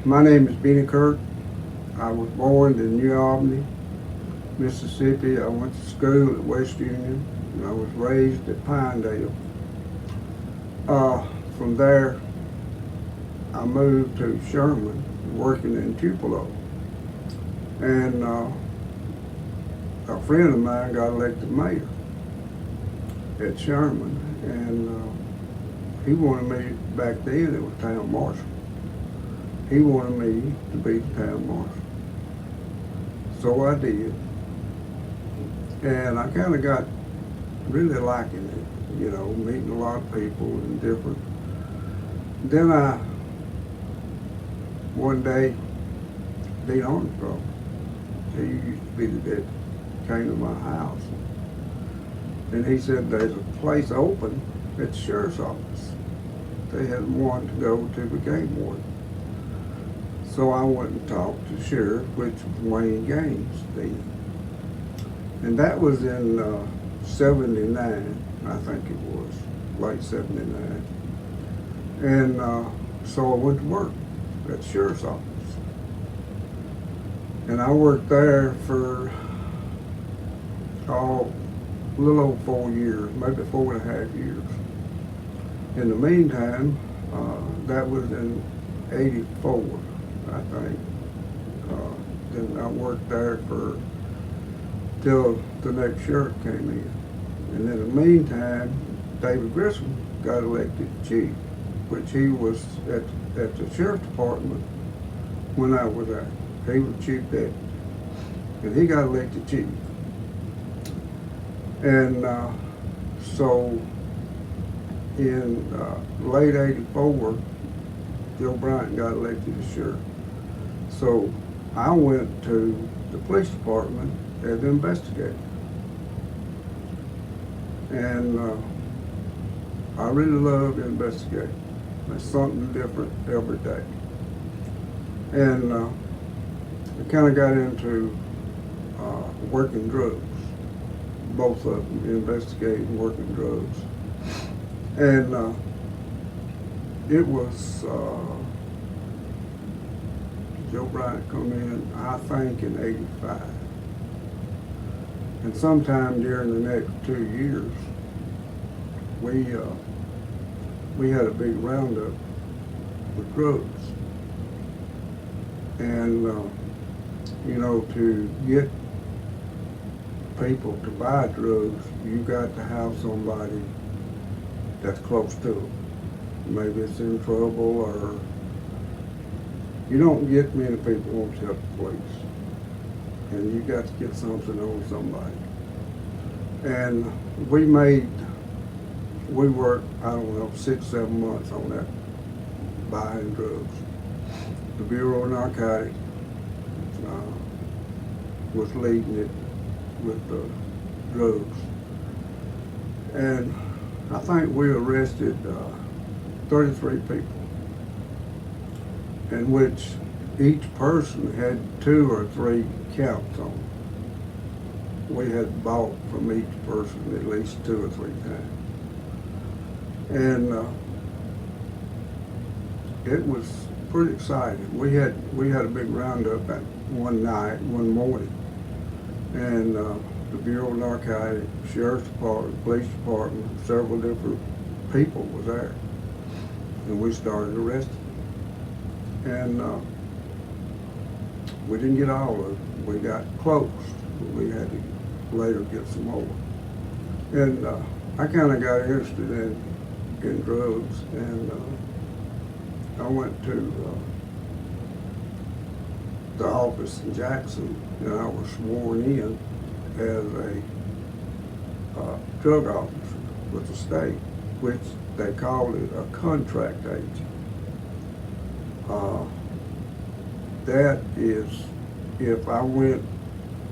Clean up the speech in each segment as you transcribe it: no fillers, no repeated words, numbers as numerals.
My name is Kirk. I was born in New Albany, Mississippi. I went to school at West Union, and I was raised at Pinedale. From there, I moved to Sherman, working in Tupelo. And a friend of mine got elected mayor at Sherman, and he wanted me, back then it was town marshal. He wanted me to be the town marshal. So I did. And I kind of got really liking it, meeting a lot of people and different. Then one day, Dean Armstrong, he used to be the deputy, came to my house. And he said, there's a place open at the sheriff's office. They had one to go to the game warden. So I went and talked to the sheriff, which was Wayne Gaines then. And that was in 79, I think it was, late 79. And so I went to work at the sheriff's office. And I worked there for, a little over 4 years, maybe 4.5 years. In the meantime, that was in 84, I think. Then I worked there till the next sheriff came in. And in the meantime, David Grissom got elected chief, which he was at the sheriff's department when I was there. He was chief deputy. And he got elected chief. And so in late 84, Joe Bryant got elected as sheriff. So I went to the police department as an investigator. And I really love investigating. There's something different every day. And I kind of got into working drugs. Both of them, investigating working drugs. And it was Joe Bryant come in, I think, in 85. And sometime during the next 2 years, we had a big roundup with drugs. And, to get people to buy drugs, you got to have somebody that's close to them. Maybe it's in trouble, or you don't get many people who want to help the police. And you got to get something on somebody. And we worked, 6-7 months on that, buying drugs. The Bureau of Narcotics was leading it with the drugs. And I think we arrested 33 people, in which each person had 2 or 3 counts on them. We had bought from each person at least 2 or 3 times. And it was pretty exciting. We had a big roundup at one morning. And the Bureau of Narcotics, Sheriff's Department, Police Department, several different people was there. And we started arresting them. And we didn't get all of them. We got close. We had to later get some more. And I kind of got interested in drugs, and I went to the office in Jackson, and I was sworn in as a drug officer with the state, which they called it a contract agent. That is, if I went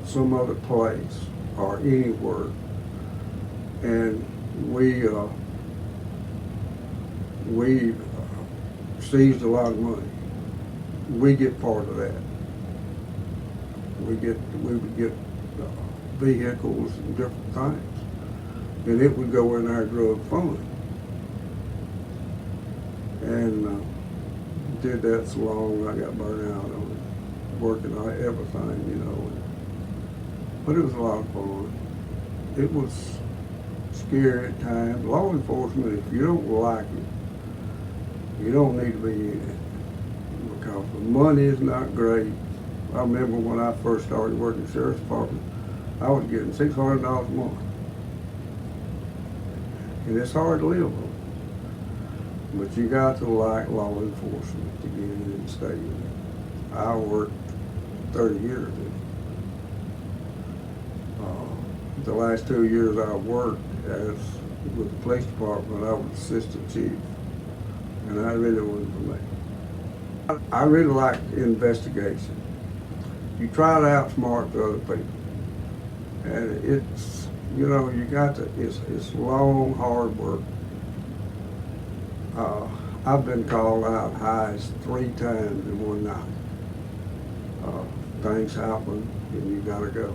some other place or anywhere, and we seized a lot of money, we get part of that. We would get vehicles and different things, and it would go in our drug fund. And did that so long, I got burned out on it, working on everything, you know. But it was a lot of fun. It was scary at times. Law enforcement, if you don't like it, you don't need to be in it, because the money is not great. I remember when I first started working at the Sheriff's Department, I was getting $600 a month. And it's hard to live on. But you got to like law enforcement to get in and stay in it. I worked 30 years in it. The last 2 years I worked with the police department, I was assistant chief. And that really wasn't for me. I really like investigation. You try to outsmart the other people. And it's, you know, you got to, it's long, hard work. I've been called out highs 3 times in one night. Things happen and you gotta go.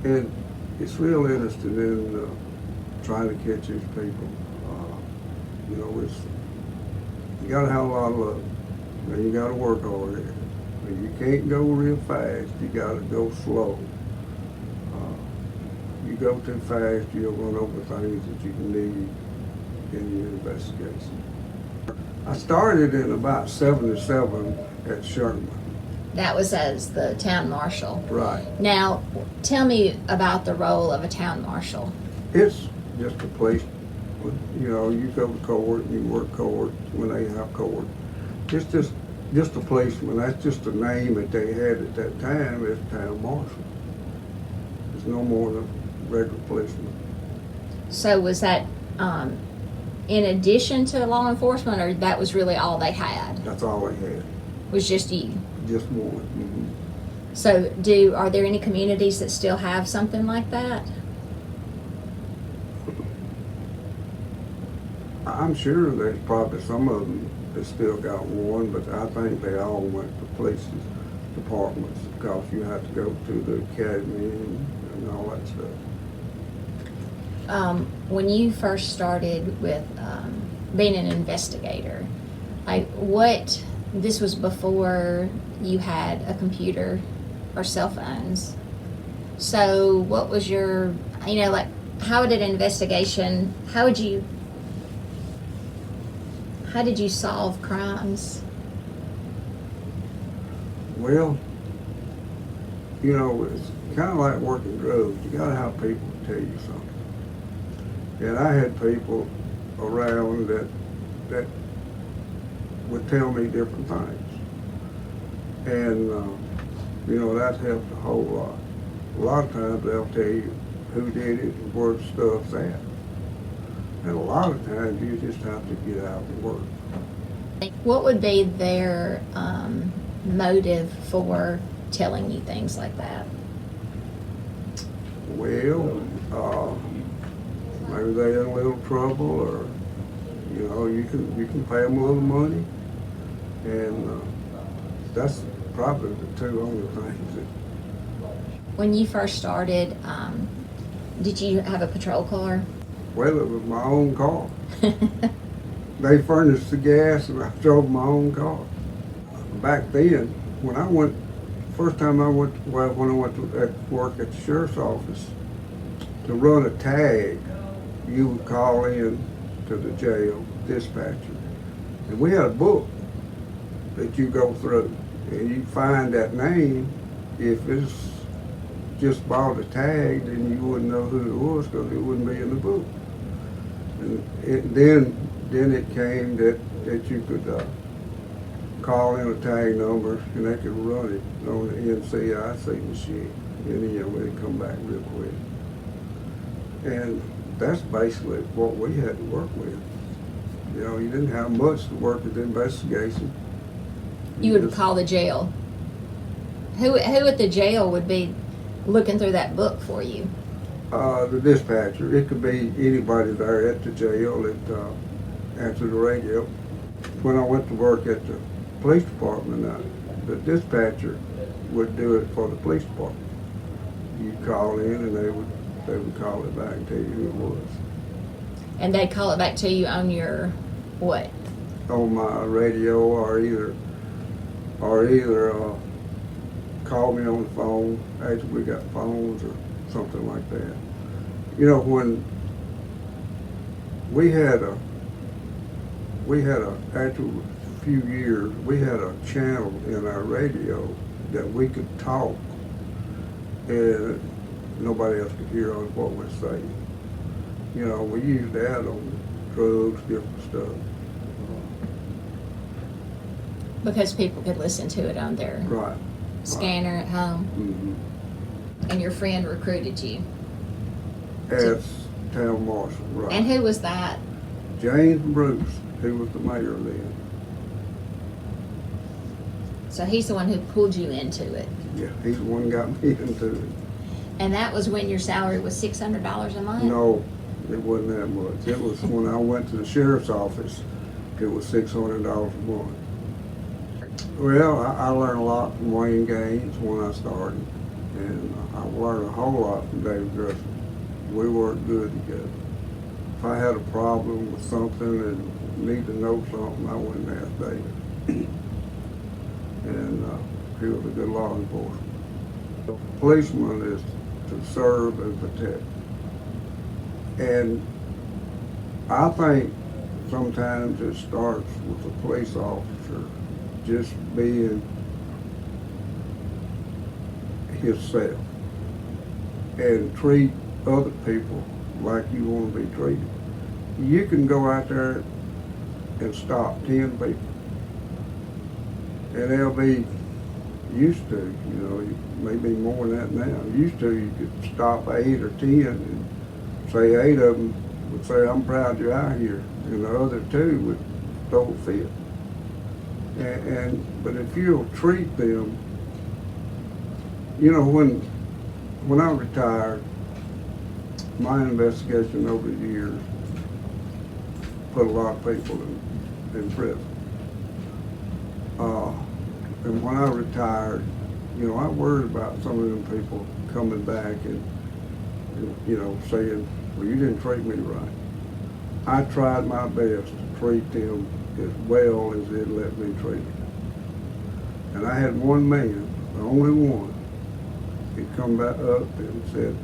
And it's real interesting in trying to catch these people. You know, you gotta have a lot of love, and you gotta work hard at it. And you can't go real fast, you gotta go slow. You go too fast, you'll run over things that you need in your investigation. I started in about 77 at Sherman. That was as the town marshal. Right. Now, tell me about the role of a town marshal. It's just a place, you know, you go to court, you work court when they have court. It's just a policeman. That's just the name that they had at that time as town marshal. There's no more than a regular policeman. So was that in addition to law enforcement, or that was really all they had? That's all they had. Was just you? Just one. Mm-hmm. So are there any communities that still have something like that? I'm sure there's probably some of them that still got one, but I think they all went to police departments, because you have to go to the academy and all that stuff. When you first started with being an investigator, this was before you had a computer or cell phones. So what was your, how did investigation, how did you solve crimes? Well, you know, it's kind of like working drugs. You got to have people to tell you something. And I had people around that would tell me different things. And, you know, that helped a whole lot. A lot of times they'll tell you who did it and where the stuff's at. And a lot of times you just have to get out and work. What would be their motive for telling you things like that? Well, maybe they're in a little trouble, or, you know, you can pay them a little money. And that's probably the two only things that. When you first started, did you have a patrol car? Well, it was my own car. They furnished the gas and I drove my own car. Back then, when I went to work at the sheriff's office, to run a tag, you would call in to the jail dispatcher. And we had a book that you go through, and you find that name. If it's just bought a tag, then you wouldn't know who it was, because it wouldn't be in the book. And then it came that you could call in a tag number, and they could run it on the NCIC machine, and you know, it'd come back real quick. And that's basically what we had to work with. You know, you didn't have much to work with the investigation. You would call the jail. Who at the jail would be looking through that book for you? The dispatcher. It could be anybody there at the jail that answered the radio. When I went to work at the police department, the dispatcher would do it for the police department. You'd call in and they would call it back and tell you who it was. And they'd call it back to you on your what? on my radio, or either call me on the phone after we got phones or something like that. You know, when we had a after a few years, we had a channel in our radio that we could talk and nobody else could hear on what we're saying. You know, we used that on drugs, different stuff. Because people could listen to it on their Right. scanner at home. Mm-hmm. And your friend recruited you. As town marshal, right. And who was that? James Bruce, he was the mayor then. So he's the one who pulled you into it. Yeah, he's the one that got me into it. And that was when your salary was $600 a month? No, it wasn't that much. It was when I went to the sheriff's office, it was $600 a month. Well, I learned a lot from Wayne Gaines when I started, and I learned a whole lot from David Griffin. We worked good together. If I had a problem with something and need to know something, I went and asked David. And he was a good law enforcement. The policeman is to serve and protect. And I think sometimes it starts with a police officer just being himself and treat other people like you want to be treated. You can go out there and stop 10 people, and they'll be used to, you know, maybe more than that now. Used to, you could stop 8 or 10 and say 8 of them would say, "I'm proud you're out here," and the other 2 would throw a fit. But if you'll treat them, you know, when I retired, my investigation over the years put a lot of people in prison. And when I retired, you know, I worried about some of them people coming back and you know, saying, "Well, you didn't treat me right." I tried my best to treat them as well as they'd let me treat them. And I had one man, the only one, he'd come back up and said,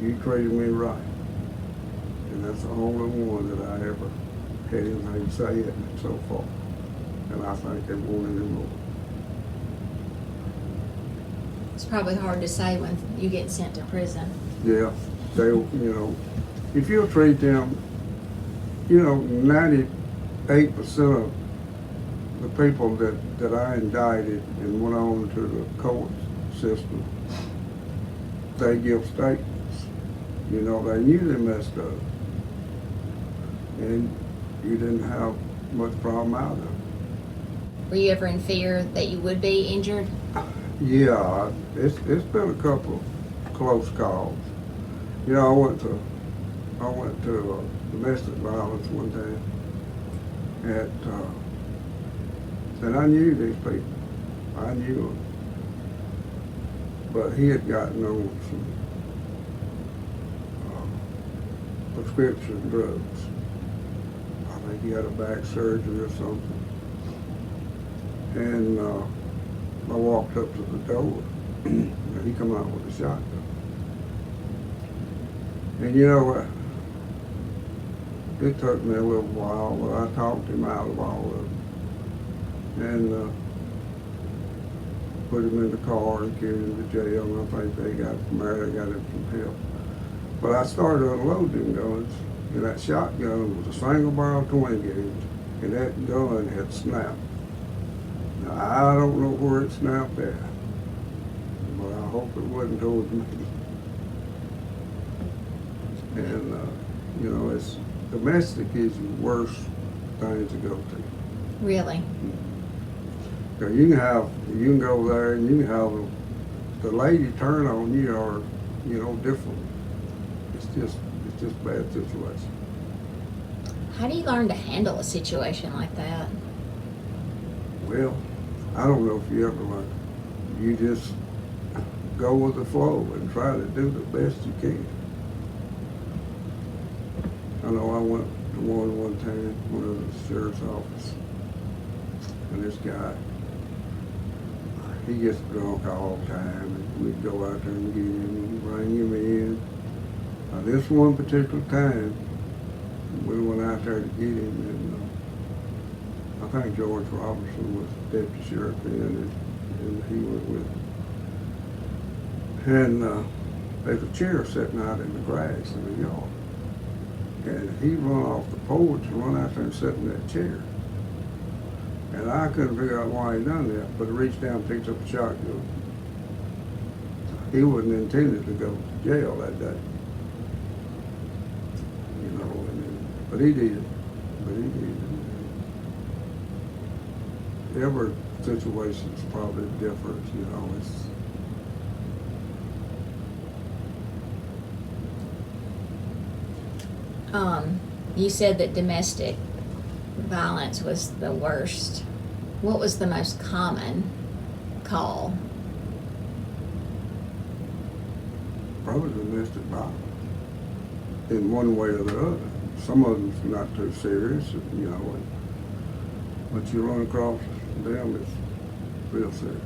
"You treated me right." And that's the only one that I ever had anything to say it so far. And I think they want any more. It's probably hard to say when you get sent to prison. Yeah, they, you know, if you'll treat them, you know, 98% of the people that I indicted and went on to the court system, they give statements. You know, they knew they messed up. And you didn't have much problem out of it. Were you ever in fear that you would be injured? Yeah, it's been a couple of close calls. You know, I went to domestic violence one time and I knew these people. I knew them. But he had gotten on some prescription drugs. I think he had a back surgery or something. And I walked up to the door and he come out with a shotgun. And you know, it took me a little while, but I talked him out of all of it. And put him in the car and carried him to jail, and I think they got from there, they got him some help. But I started unloading guns, and that shotgun was a single barrel 20 gauge, and that gun had snapped. Now, I don't know where it snapped at, but I hope it wasn't towards me. And, you know, it's domestic is the worst thing to go to. Really? Because you can go there and you can have the lady turn on you or, you know, different. It's just a bad situation. How do you learn to handle a situation like that? Well, I don't know if you ever learn. You just go with the flow and try to do the best you can. I know I one time, one of the sheriff's office, and this guy, he gets drunk all the time, and we'd go out there and get him and bring him in. This one particular time, we went out there to get him, and I think George Robertson was deputy sheriff then, and he went with him. And there's a chair sitting out in the grass in the yard. And he run off the porch and run out there and sit in that chair. And I couldn't figure out why he done that, but he reached down and picked up a shotgun. He wasn't intended to go to jail that day. You know, but he did. But he did. Every situation's probably different, you know. You said that domestic violence was the worst. What was the most common call? Probably domestic violence in one way or the other. Some of them's not too serious, you know, but you run across them, it's real serious.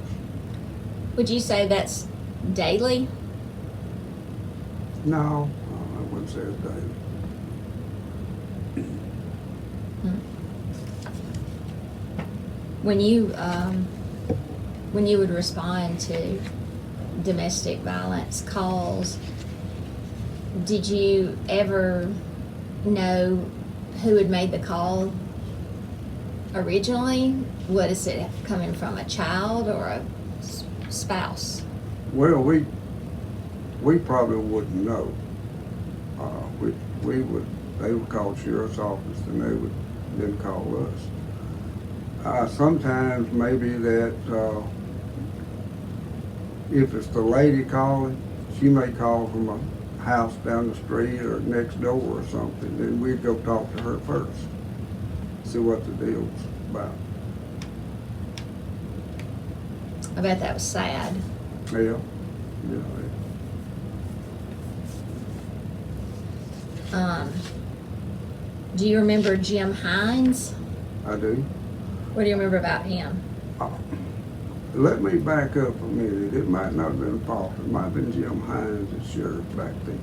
Would you say that's daily? No, I wouldn't say it's daily. When you would respond to domestic violence calls, did you ever know who had made the call originally? Was it coming from a child or a spouse? Well, we probably wouldn't know. They would call sheriff's office, and they would then call us. Sometimes maybe that if it's the lady calling, she may call from a house down the street or next door or something. Then we'd go talk to her first, see what the deal's about. I bet that was sad. Yeah. Do you remember Jim Hines? I do. What do you remember about him? Let me back up a minute. It might not have been Paul. It might have been Jim Hines as sheriff back then.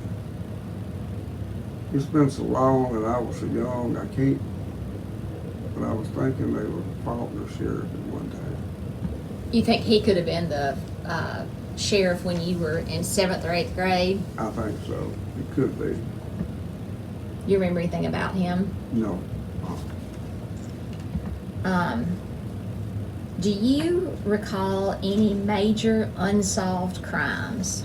It's been so long and I was so young, I can't. But I was thinking they were Faulkner sheriff at one time. You think he could have been the sheriff when you were in 7th or 8th grade? I think so. It could be. You remember anything about him? No. Do you recall any major unsolved crimes?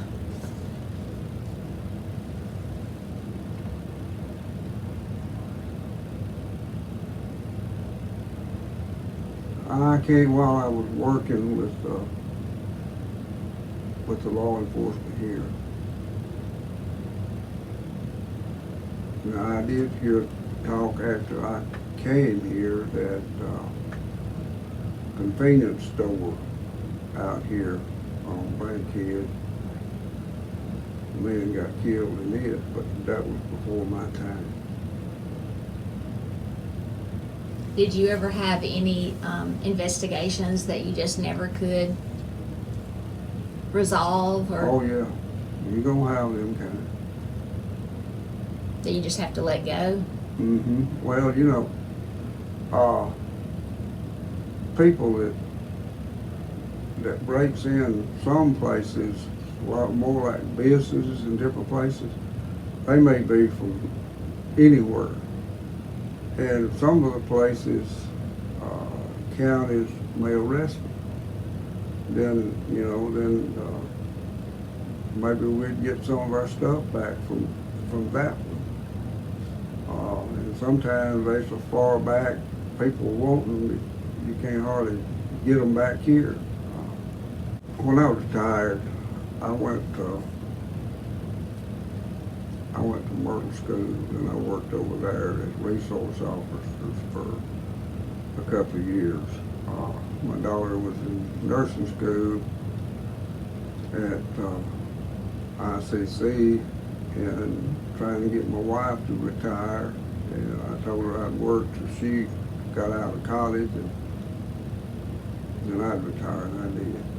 I can't, while I was working with the law enforcement here. Now, I did hear talk after I came here that convenience store out here on Bankhead, a man got killed in it, but that was before my time. Did you ever have any investigations that you just never could resolve, or Oh yeah, you're gonna have them kind. that you just have to let go? Mm-hmm. Well, you know, people that breaks in some places, a lot more like businesses and different places, they may be from anywhere. And some of the places, counties may arrest them. Then, you know, maybe we'd get some of our stuff back from that one. And sometimes they so far back, people want them, you can't hardly get them back here. When I was retired, I went to Myrtle School, and I worked over there as resource officers for a couple of years. My daughter was in nursing school at ICC and trying to get my wife to retire. And I told her I'd work till she got out of college, and then I'd retire, and I did.